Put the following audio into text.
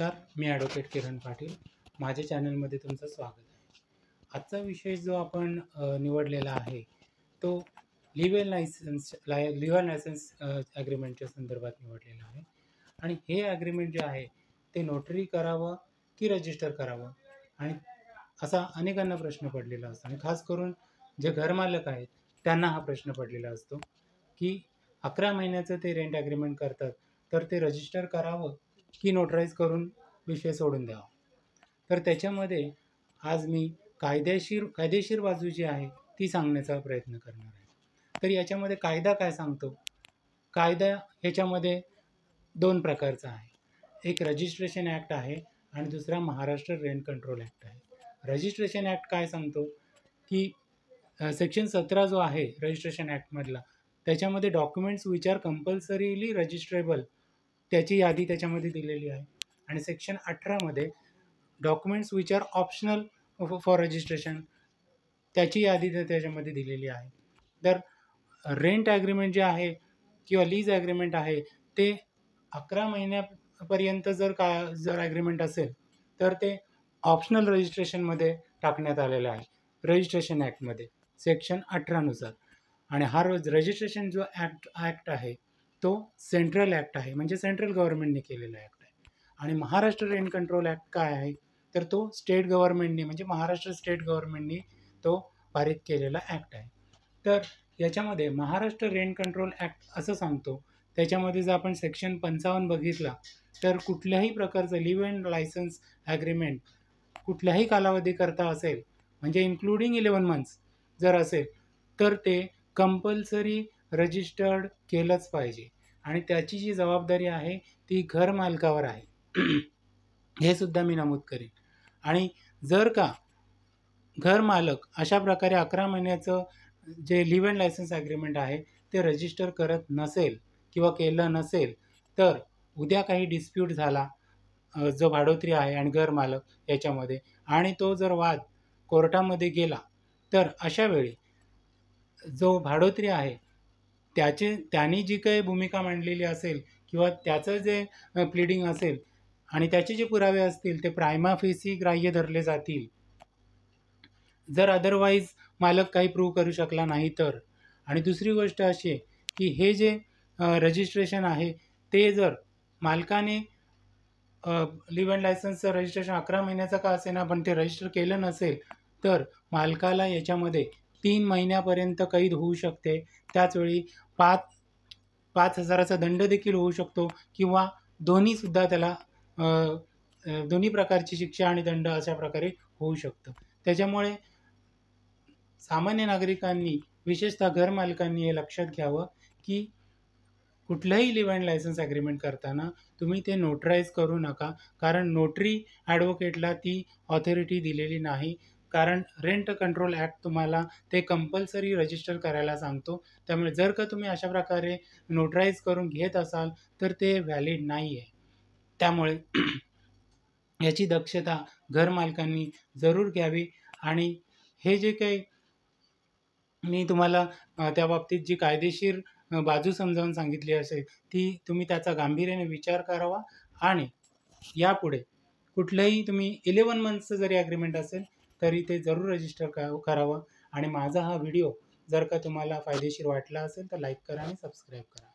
नमस्कार, मी ॲडव्होकेट किरण पाटील. माझ्या चॅनलमध्ये तुमचं स्वागत आहे. आजचा विषय जो आपण निवडलेला आहे तो लिव्ह इन लायसन्स ॲग्रीमेंटच्या संदर्भात निवडलेला आहे. आणि हे ॲग्रीमेंट जे आहे ते नोटरी करावं की रजिस्टर करावं, आणि असा अनेकांना प्रश्न पडलेला असतो. आणि खास करून जे घरमालक आहेत त्यांना हा प्रश्न पडलेला असतो की 11 महिन्याचं ते रेंट ॲग्रीमेंट करतात, तर ते रजिस्टर करावं की नोटराईज करून विषय सोडून द्यावा. तर त्याच्यामध्ये आज मी कायदेशीर बाजू जी आहे ती सांगण्याचा प्रयत्न करणार आहे. तर याच्यामध्ये कायदा काय सांगतो? कायदा ह्याच्यामध्ये 2 प्रकारचा आहे. एक रजिस्ट्रेशन ॲक्ट आहे आणि दुसरा महाराष्ट्र रेंट कंट्रोल ॲक्ट आहे. रजिस्ट्रेशन ॲक्ट काय सांगतो की सेक्शन 17 जो आहे रजिस्ट्रेशन ॲक्टमधला, त्याच्यामध्ये documents which are compulsorily registrable त्याची यादी त्याच्यामध्ये दिलेली आहे. आणि सेक्शन 18मध्ये documents which are optional for registration त्याची यादी त्याच्यामध्ये दिलेली आहे. तर रेंट ॲग्रीमेंट जे आहे किंवा लीज ॲग्रीमेंट आहे ते 11 महिन्यापर्यंत जर ॲग्रीमेंट असेल तर ते ऑप्शनल रजिस्ट्रेशनमध्ये टाकण्यात आलेलं आहे रजिस्ट्रेशन ॲक्टमध्ये सेक्शन 18नुसार. आणि हा रजिस्ट्रेशन जो ॲक्ट आहे तो सेंट्रल ॲक्ट आहे, म्हणजे सेंट्रल गव्हर्नमेंटने केलेला ॲक्ट आहे. आणि महाराष्ट्र रेंट कंट्रोल ॲक्ट काय आहे तर तो स्टेट गव्हर्नमेंटने, म्हणजे महाराष्ट्र स्टेट गव्हर्नमेंटने तो पारित केलेला ॲक्ट आहे. तर याच्यामध्ये महाराष्ट्र रेंट कंट्रोल ॲक्ट असं सांगतो, त्याच्यामध्ये जर आपण सेक्शन 55 बघितला तर कुठल्याही प्रकारचं लिव्ह इन लायसन्स ॲग्रीमेंट कुठल्याही कालावधीकरता असेल, म्हणजे इन्क्लुडिंग 11 मंथ्स जर असेल तर ते कंपल्सरी रजिस्टर्ड केलंच पाहिजे. आणि त्याची जी जबाबदारी आहे ती घरमालकावर आहे हे सुद्धा मी नमूद करेन. आणि जर का घरमालक अशा प्रकारे 11 महिन्याचं जे लिव्ह इन लायसन्स ॲग्रीमेंट आहे ते रजिस्टर करत नसेल किंवा केलं नसेल, तर उद्या काही डिस्प्यूट झाला जो भाडोत्री आहे आणि घरमालक याच्यामध्ये, आणि तो जर वाद कोर्टामध्ये गेला, तर अशा वेळी जो भाडोत्री आहे त्याने जी काही भूमिका मांडलेली असेल किंवा त्याचं जे प्लीडिंग असेल आणि त्याचे जे पुरावे असतील ते प्रायमा फेसी ग्राह्य धरले जातील, जर अदरवाईज मालक काही प्रूव्ह करू शकला नाही तर. आणि दुसरी गोष्ट अशी आहे की हे जे रजिस्ट्रेशन आहे ते जर मालकाने लिव्ह इन लायसन्सचं रजिस्ट्रेशन 11 महिन्याचं का असेना पण ते रजिस्टर केलं नसेल तर मालकाला याच्यामध्ये 3 महिन्यापर्यंत कैद होऊ शकते. त्याचवेळी 5,000चा दंड देखील होऊ शकतो किंवा दोन्हीसुद्धा त्याला दोन्ही प्रकारची शिक्षा आणि दंड अशा प्रकारे होऊ शकतं. त्याच्यामुळे सामान्य नागरिकांनी, विशेषतः घरमालकांनी हे लक्षात घ्यावं की कुठलंही लिव्ह इन लायसन्स ॲग्रीमेंट करताना तुम्ही ते नोटराईज करू नका, कारण नोटरी ॲडव्होकेटला ती ऑथॉरिटी दिलेली नाही. कारण रेंट कंट्रोल ॲक्ट तुम्हाला ते कंपल्सरी रजिस्टर करायला सांगतो. त्यामुळे जर का तुम्ही अशा प्रकारे नोटराईज करून घेत असाल तर ते व्हॅलिड नाही आहे. त्यामुळे याची दक्षता घरमालकांनी जरूर घ्यावी. आणि हे जे काही मी तुम्हाला त्या बाबतीत जी कायदेशीर बाजू समजावून सांगितली असेल ती तुम्ही त्याचा गांभीर्याने विचार करावा. आणि यापुढे कुठलंही तुम्ही 11 मंथचं जरी ॲग्रीमेंट असेल तरी ते जरूर रजिस्टर करावं. आणि माझा हा व्हिडिओ जर का तुम्हाला फायदेशीर वाटला असेल तर लाईक करा आणि सबस्क्राईब करा.